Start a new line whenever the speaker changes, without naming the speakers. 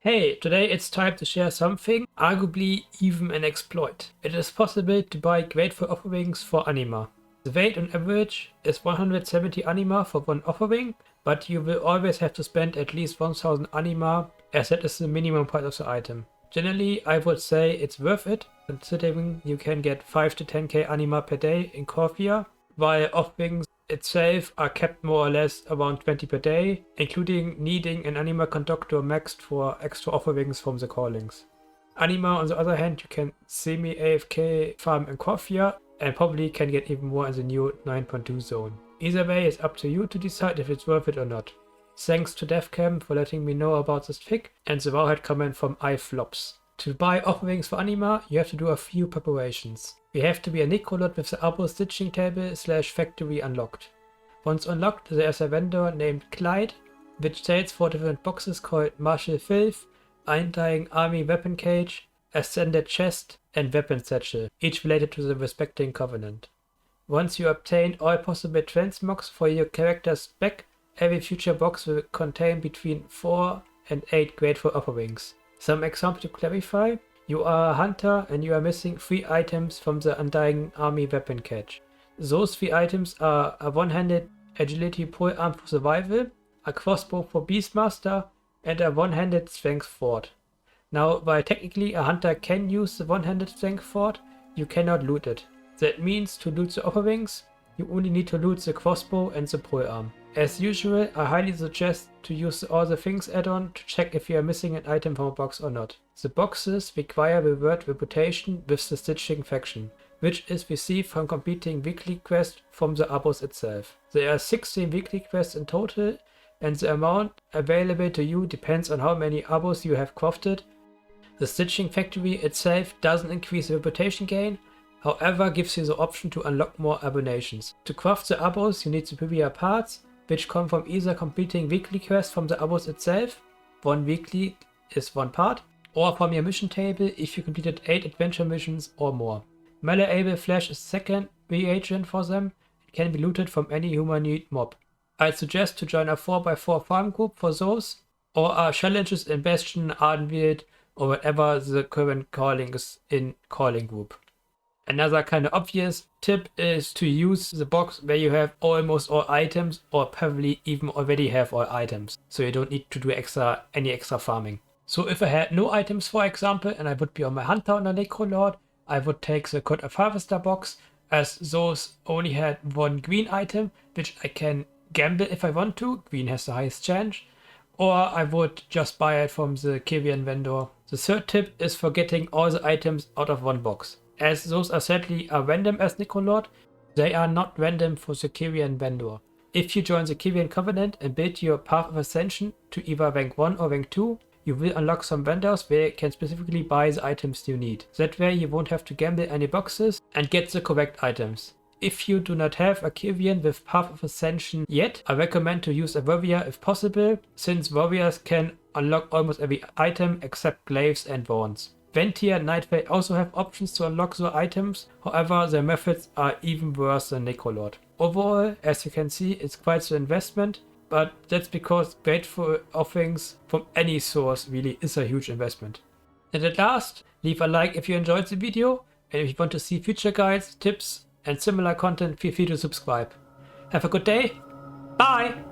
Hey, today it's time to share something, arguably even an exploit. It is possible to buy grateful offerings for Anima. The weight on average is 170 Anima for one offering, but you will always have to spend at least 1000 Anima, as that is the minimum price of the item. Generally, I would say it's worth it, considering you can get 5 to 10k Anima per day in Corvia, while offerings itself are kept more or less around 20 per day, including needing an Anima conductor maxed for extra offerings from the callings. Anima, on the other hand, you can semi-AFK farm in Corvia and probably can get even more in the new 9.2 zone. Either way, it's up to you to decide if it's worth it or not. Thanks to DevCam for letting me know about this fic and the wowhead comment from iFlops. To buy offerings for Anima, you have to do a few preparations. You have to be a Necrolord with the Abo stitching table / factory unlocked. Once unlocked, there is a vendor named Clyde, which sells 4 different boxes called Martial Filth, Undying Army Weapon Cage, Ascended Chest, and Weapon Satchel, each related to the respecting covenant. Once you obtain all possible transmogs for your character's spec, every future box will contain between 4 and 8 grateful offerings. Some example to clarify: you are a hunter and you are missing 3 items from the Undying Army Weapon Cage. Those 3 items are a one-handed agility polearm for survival, a crossbow for Beastmaster, and a one-handed strength sword. Now, while technically a hunter can use the one-handed strength sword, you cannot loot it. That means to loot the offerings, you only need to loot the crossbow and the polearm. As usual, I highly suggest to use the All the Things add-on to check if you are missing an item from a box or not. The boxes require reward reputation with the stitching faction, which is received from completing weekly quests from the Abos itself. There are 16 weekly quests in total, and the amount available to you depends on how many Abos you have crafted. The stitching factory itself doesn't increase the reputation gain, however gives you the option to unlock more abominations. To craft the Abos, you need superior parts, which come from either completing weekly quests from the Abos itself, 1 weekly is 1 part, or from your mission table if you completed 8 adventure missions or more. Malleable flesh is second reagent for them. It can be looted from any humanoid mob. I'd suggest to join a 4x4 farm group for those, or are challenges in Bastion, Ardenweald, or whatever the current calling is in calling group. Another kind of obvious tip is to use the box where you have almost all items, or probably even already have all items, so you don't need to do any extra farming. So if I had no items, for example, and I would be on my hunter on a Necrolord, I would take the Code of Harvester box, as those only had 1 green item, which I can gamble if I want to. Green has the highest chance. Or I would just buy it from the Kyrian vendor. The third tip is for getting all the items out of 1 box. As those are sadly random as Necrolord, they are not random for the Kyrian vendor. If you join the Kyrian Covenant and build your Path of Ascension to either rank 1 or rank 2, you will unlock some vendors where you can specifically buy the items you need. That way you won't have to gamble any boxes and get the correct items. If you do not have a Kyrian with Path of Ascension yet, I recommend to use a warrior if possible, since warriors can unlock almost every item except glaives and wands. Ventier and Nightfall also have options to unlock the items, however their methods are even worse than Necrolord. Overall, as you can see, it's quite the investment, but that's because grateful offerings from any source really is a huge investment. And at last, leave a like if you enjoyed the video, and if you want to see future guides, tips and similar content, feel free to subscribe. Have a good day, bye!